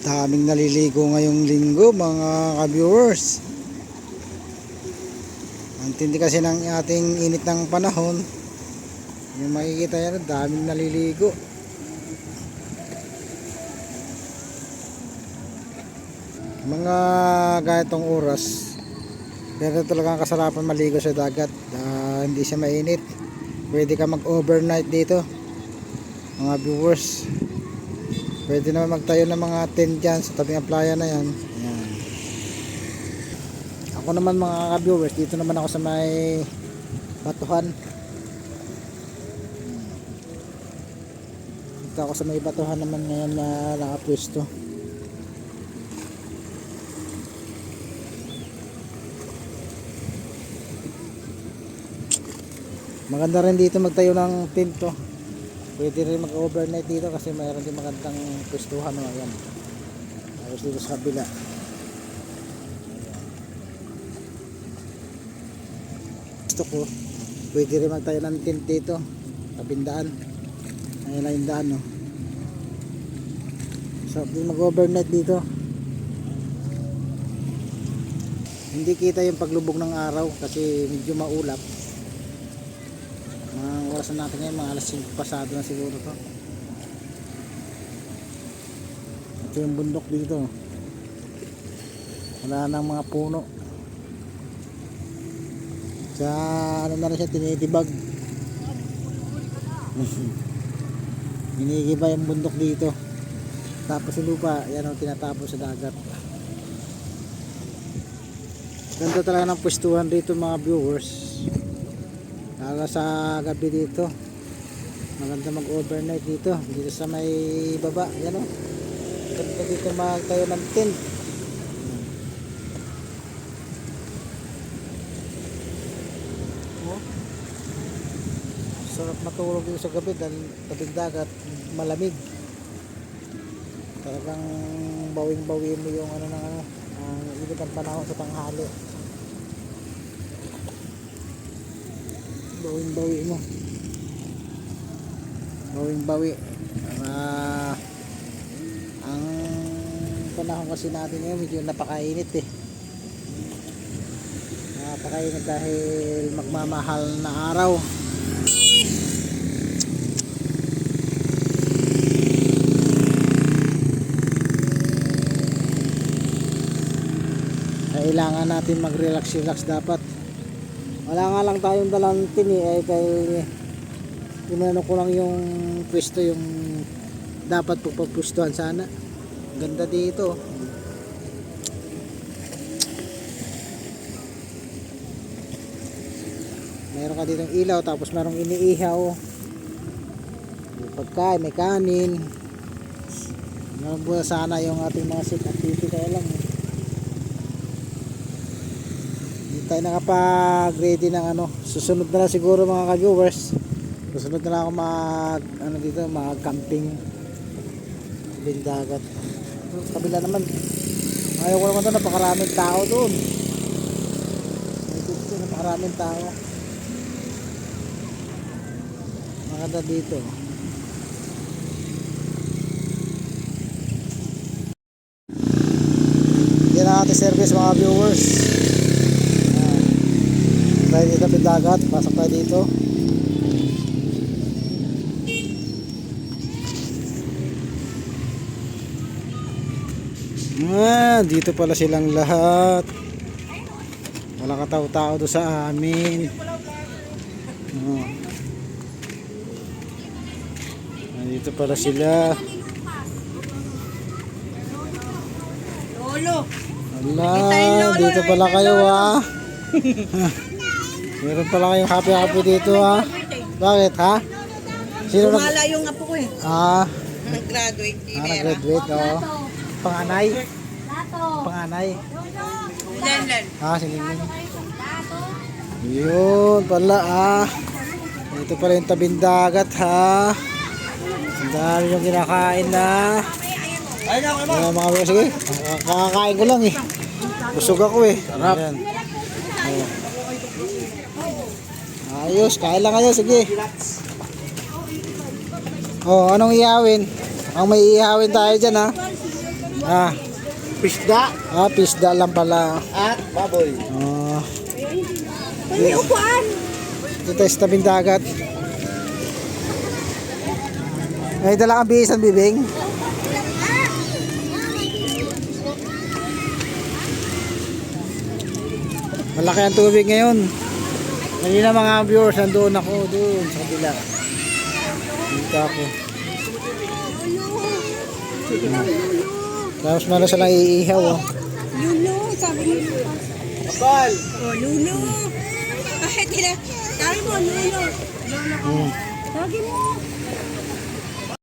Daming naliligo ngayong linggo mga ka-viewers. Ang tindi kasi ng ating init ng panahon. Yung makikita yan, daming naliligo. Mga ganitong oras, pero talagang kasarapan maligo sa dagat. Hindi siya mainit. Pwede ka mag-overnight dito mga viewers. Pwede naman magtayo ng mga tent dyan sa tabi ng playa na yan. Ayan. Ako naman mga ka-viewers, dito naman ako sa may batuhan. Dito ako sa may batuhan naman ngayon na nakapwesto. Maganda rin dito magtayo ng tent to. Pwede rin mag-overnight dito kasi mayroon din magandang pwestuhan. Ayan. Tapos dito sa kabila. Gusto ko, pwede rin magtayo ng tent dito. Tabindaan. Ayan na yung daan. No? So, mag-overnight dito. Hindi kita yung paglubog ng araw kasi medyo maulap. Ang oras na natin ngayon, mga alas 5 pasado na siguro to. Ito yung bundok dito. Wala nang mga puno. Sa ano na rin siya, tinitibag. Inigiba yung bundok dito. Tapos yung lupa, yan ang tinatapos sa dagat. Ganda talaga ng pwestuhan dito mga viewers. Lalo sa gabi dito, maganda mag-overnight dito sa may baba. Yan o, ganda dito magtayo ng tent. Sarap matulog dito sa gabi dahil tabing dagat, malamig. Talagang bawing-bawin mo yung ang init ng panahon sa tanghali. Bawing-bawi mo. Bawing-bawi. Ang panahon kasi natin ngayon medyo napakainit eh. Napakainit dahil magmamahal na araw. Kailangan natin mag-relax dapat. Wala nga lang tayong dalang tini eh, kaya inano ko lang yung pwesto yung dapat pagpapwestuhan sana. Ganda dito. Meron ka ditong ilaw tapos merong iniihaw. May pagkain, may kanin. Meron po sana yung ating mga sit activity kaya lang. Tayo nakapag-ready ng susunod na lang siguro mga ka-viewers. Susunod na lang ako mag-camping sa dagat. Sa kabila naman, ayaw ko naman doon, napakaraming tao doon. Napakaraming tao. Maganda dito. Yan ang ating service mga viewers. Tayo dito sa dagat, pasok tayo dito. Dito pala silang lahat. Walang katao-tao doon sa amin. Dito pala sila. Lolo. Ala, dito pala kayo ha. Meron pala kayong happy dito ha. Bakit ha? Sino Kumala yung apo ko eh. Nag-graduate. Nag-graduate oh. Panganay? Panganay? Lenlen. Si Lenlen. Yun pala Dito pala yung tabing dagat ha. Ang dami yung kinakain na. Mga sige. Kakakain ko lang eh. Busog ako eh. Sarap. Ayos, kain lang kayo, sige. Anong ihawin? Ang may ihawin tayo dyan ha. Ah, Pisda pisda lang pala. at baboy. Oh, May upuan. dito sa tabing dagat. May dala kang bihisan, bibing. Malaki ang tubig ngayon. Kanina mga viewers, nandoon ako doon sa kabila. Dito ako. Tapos meron silang iihaw. Oh. Lulu, sabi ni Lulu. Kapal. Oh, Lulu. Ay, tira. Sabi mo, Lulu. Lolo ko. Sabi mo.